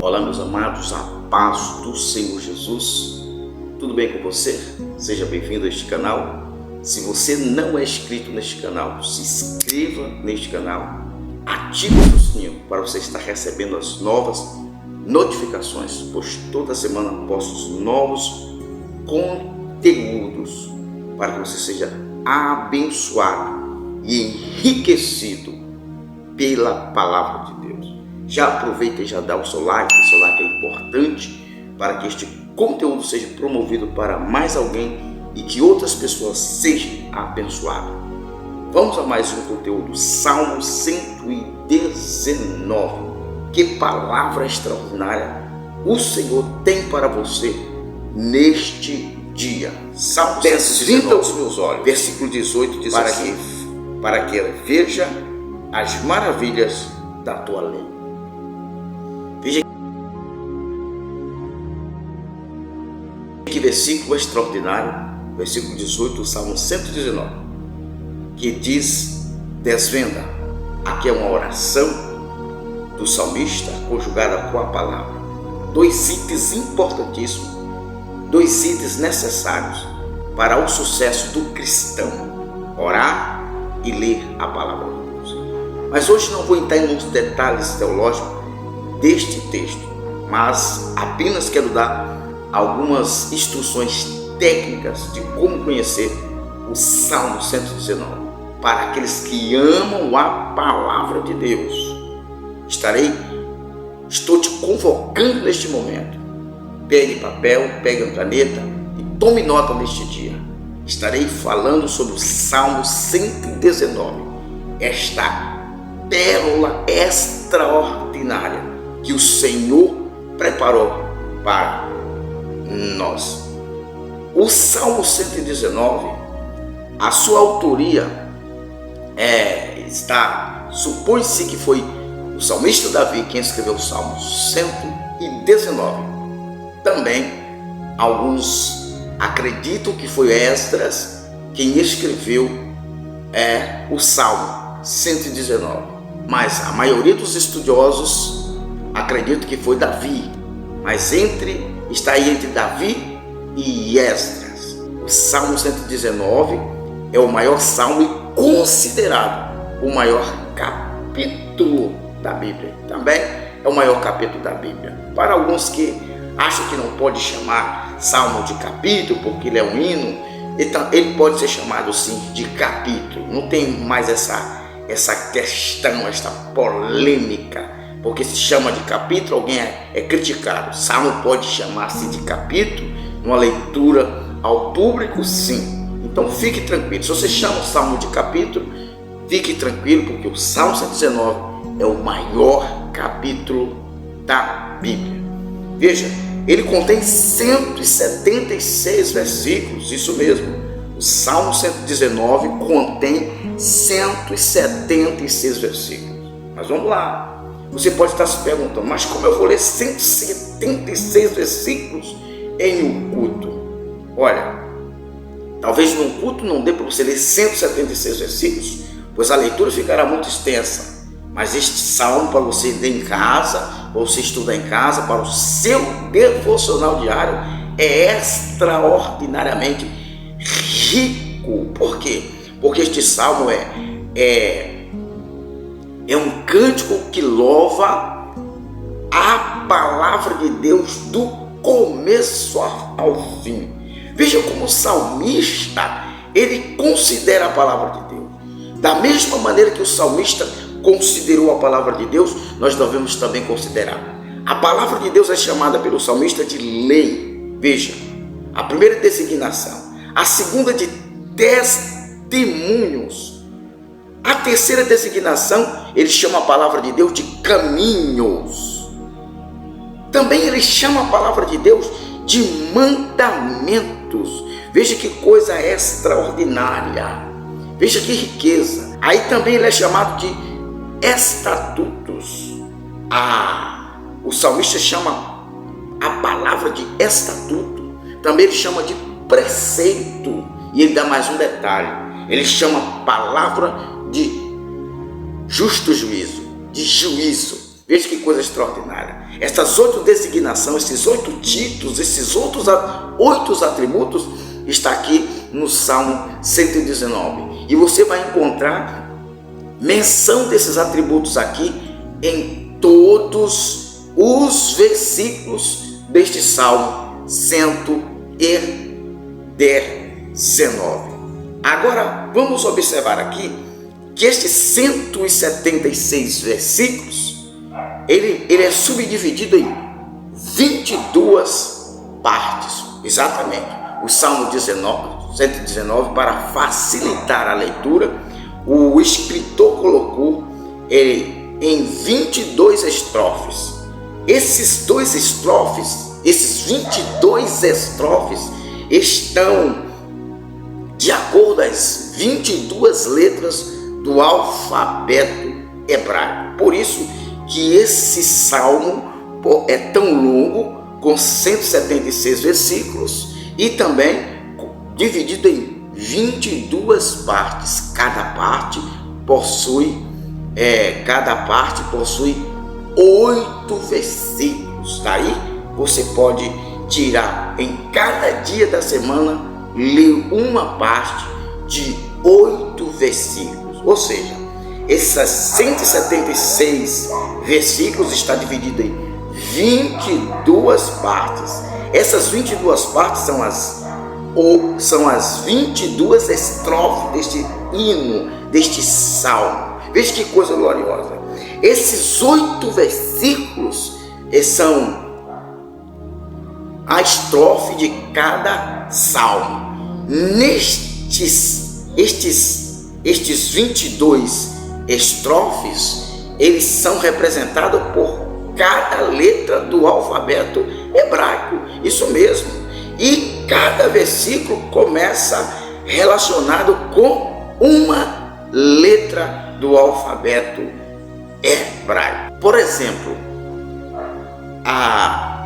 Olá, meus amados, a paz do Senhor Jesus. Tudo bem com você? Seja bem-vindo a este canal. Se você não é inscrito neste canal, se inscreva neste canal, ative o sininho para você estar recebendo as novas notificações, pois toda semana posto novos conteúdos para que você seja abençoado e enriquecido pela palavra de Deus. Já aproveita e já dá o seu like é importante para que este conteúdo seja promovido para mais alguém e que outras pessoas sejam abençoadas. Vamos a mais um conteúdo, Salmo 119. Que palavra extraordinária o Senhor tem para você neste dia. Salmo 119, os meus olhos, versículo 18 diz assim: para que veja as maravilhas da tua lei. Veja que versículo extraordinário, versículo 18 do Salmo 119, que diz: desvenda. Aqui é uma oração do salmista conjugada com a palavra. Dois itens importantíssimos, dois itens necessários para o sucesso do cristão: orar e ler a palavra de Deus. Mas hoje não vou entrar nos detalhes teológicos deste texto, mas apenas quero dar algumas instruções técnicas de como conhecer o Salmo 119 para aqueles que amam a palavra de Deus. Estou te convocando neste momento. Pegue papel, pegue uma caneta e tome nota neste dia. Estarei falando sobre o Salmo 119, esta pérola extraordinária que o Senhor preparou para nós. O Salmo 119, a sua autoria supõe-se que foi o salmista Davi quem escreveu o Salmo 119. Também alguns acreditam que foi Esdras quem escreveu o Salmo 119, mas a maioria dos estudiosos acredita que foi Davi, mas está aí entre Davi e Esdras. O Salmo 119 é o maior salmo e considerado o maior capítulo da Bíblia. Também é o maior capítulo da Bíblia. Para alguns que acham que não pode chamar salmo de capítulo porque ele é um hino, então ele pode ser chamado sim de capítulo. Não tem mais essa questão, esta polêmica. Porque se chama de capítulo, alguém é criticado. Salmo pode chamar-se de capítulo numa leitura ao público, sim. Então fique tranquilo. Se você chama o Salmo de capítulo, fique tranquilo, porque o Salmo 119 é o maior capítulo da Bíblia. Veja, ele contém 176 versículos, isso mesmo. O Salmo 119 contém 176 versículos. Mas vamos lá. Você pode estar se perguntando, mas como eu vou ler 176 versículos em um culto? Olha, talvez num culto não dê para você ler 176 versículos, pois a leitura ficará muito extensa. Mas este salmo para você ler em casa, para você estudar em casa, para o seu devocional diário, é extraordinariamente rico. Por quê? Porque este salmo é um cântico que louva a palavra de Deus do começo ao fim. Veja como o salmista, ele considera a palavra de Deus. Da mesma maneira que o salmista considerou a palavra de Deus, nós devemos também considerar. A palavra de Deus é chamada pelo salmista de lei. Veja, a primeira designação. A segunda de testemunhos. A terceira designação, ele chama a palavra de Deus de caminhos. Também ele chama a palavra de Deus de mandamentos. Veja que coisa extraordinária. Veja que riqueza. Aí também ele é chamado de estatutos. O salmista chama a palavra de estatuto. Também ele chama de preceito. E ele dá mais um detalhe. Ele chama a palavra de justo juízo, de juízo. Veja que coisa extraordinária. Essas 8 designações, esses 8 títulos, esses outros 8 atributos, está aqui no Salmo 119. E você vai encontrar menção desses atributos aqui em todos os versículos deste Salmo 119. Agora vamos observar aqui que estes 176 versículos, ele é subdividido em 22 partes, exatamente. O Salmo 119, para facilitar a leitura, o escritor colocou ele em 22 estrofes. Esses 22 estrofes estão de acordo às 22 letras do alfabeto hebraico. Por isso que esse salmo é tão longo, com 176 versículos, e também dividido em 22 partes. Cada parte possui 8 versículos. Daí você pode tirar em cada dia da semana, ler uma parte de 8 versículos. Ou seja, esses 176 versículos está dividido em 22 partes. Essas 22 partes são as 22 estrofes deste hino, deste salmo. Veja que coisa gloriosa. Esses 8 versículos são a estrofe de cada salmo. Estes 22 estrofes, eles são representados por cada letra do alfabeto hebraico. Isso mesmo. E cada versículo começa relacionado com uma letra do alfabeto hebraico. Por exemplo,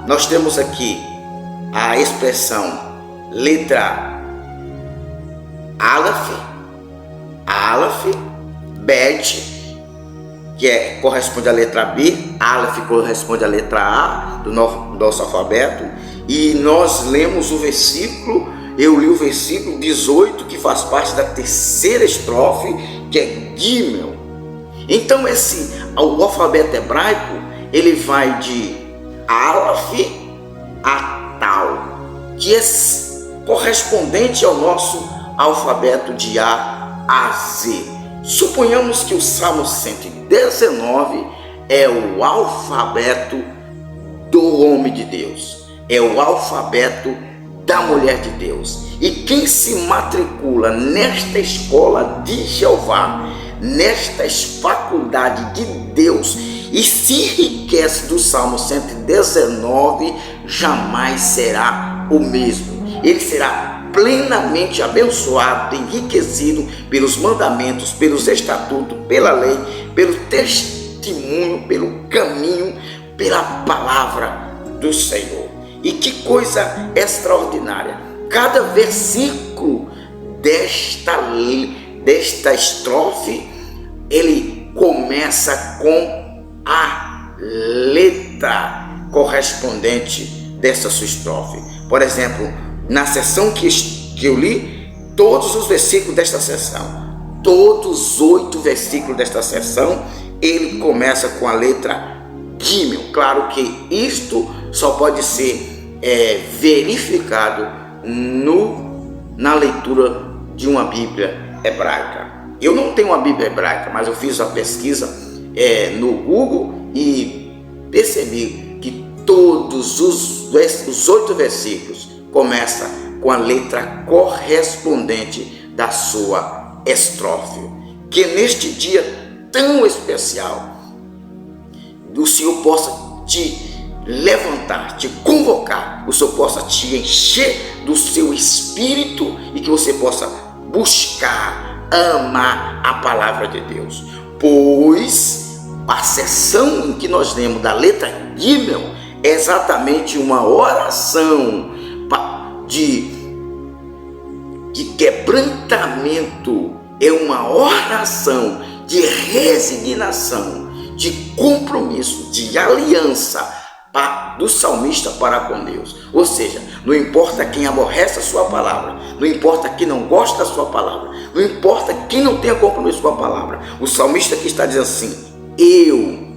nós temos aqui a expressão letra Aleph, Bet, que corresponde à letra B, Aleph corresponde à letra A do nosso alfabeto, e nós lemos o versículo, eu li o versículo 18, que faz parte da terceira estrofe, que é Gimel. Então o alfabeto hebraico, ele vai de Aleph a Tal, que é correspondente ao nosso alfabeto de A a Z. Suponhamos que o Salmo 119 é o alfabeto do homem de Deus, é o alfabeto da mulher de Deus. E quem se matricula nesta escola de Jeová, nestas faculdades de Deus, e se enriquece do Salmo 119, jamais será o mesmo. Ele será plenamente abençoado, enriquecido pelos mandamentos, pelos estatutos, pela lei, pelo testemunho, pelo caminho, pela palavra do Senhor. E que coisa extraordinária! Cada versículo desta estrofe, ele começa com a letra correspondente dessa sua estrofe. Por exemplo, na seção que eu li, todos os versículos desta seção, todos os 8 versículos desta seção, ele começa com a letra Gimel. Claro que isto só pode ser verificado na leitura de uma Bíblia hebraica. Eu não tenho uma Bíblia hebraica, mas eu fiz a pesquisa no Google e percebi que todos os 8 versículos começam com a letra correspondente da sua estrofe. Que neste dia tão especial, o Senhor possa te levantar, te convocar, o Senhor possa te encher do seu espírito e que você possa buscar, amar a palavra de Deus. Pois a seção em que nós lemos da letra Gimel é exatamente uma oração de quebrantamento, é uma oração de resignação, de compromisso, de aliança do salmista para com Deus. Ou seja, não importa quem aborrece a sua palavra, não importa quem não gosta da sua palavra, não importa quem não tenha compromisso com a palavra, o salmista aqui está dizendo assim: eu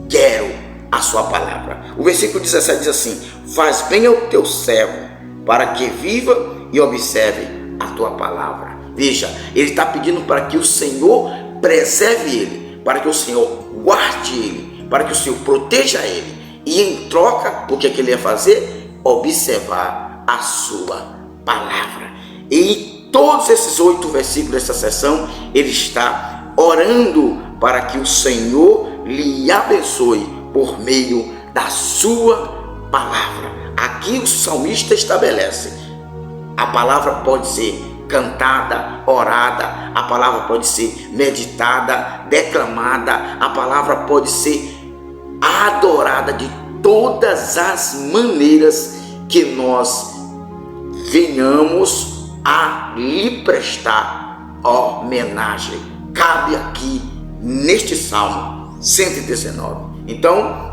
quero a sua palavra. O versículo 17 diz assim: faz bem ao teu servo, para que viva e observe a tua palavra. Veja, ele está pedindo para que o Senhor preserve ele, para que o Senhor guarde ele, para que o Senhor proteja ele. E em troca, o que ele ia fazer? Observar a sua palavra. E em todos esses 8 versículos dessa sessão, ele está orando para que o Senhor lhe abençoe por meio da sua palavra. Aqui o salmista estabelece: a palavra pode ser cantada, orada, a palavra pode ser meditada, declamada, a palavra pode ser adorada de todas as maneiras que nós venhamos a lhe prestar homenagem. Cabe aqui neste Salmo 119. Então,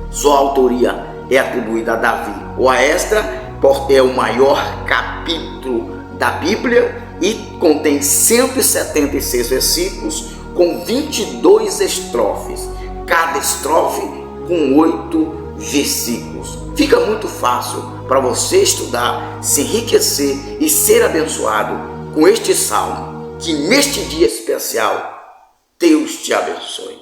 sua autoria é atribuída a Davi ou a Esdras, porque é o maior capítulo da Bíblia e contém 176 versículos com 22 estrofes, cada estrofe com 8 versículos. Fica muito fácil para você estudar, se enriquecer e ser abençoado com este salmo. Que neste dia especial Deus te abençoe.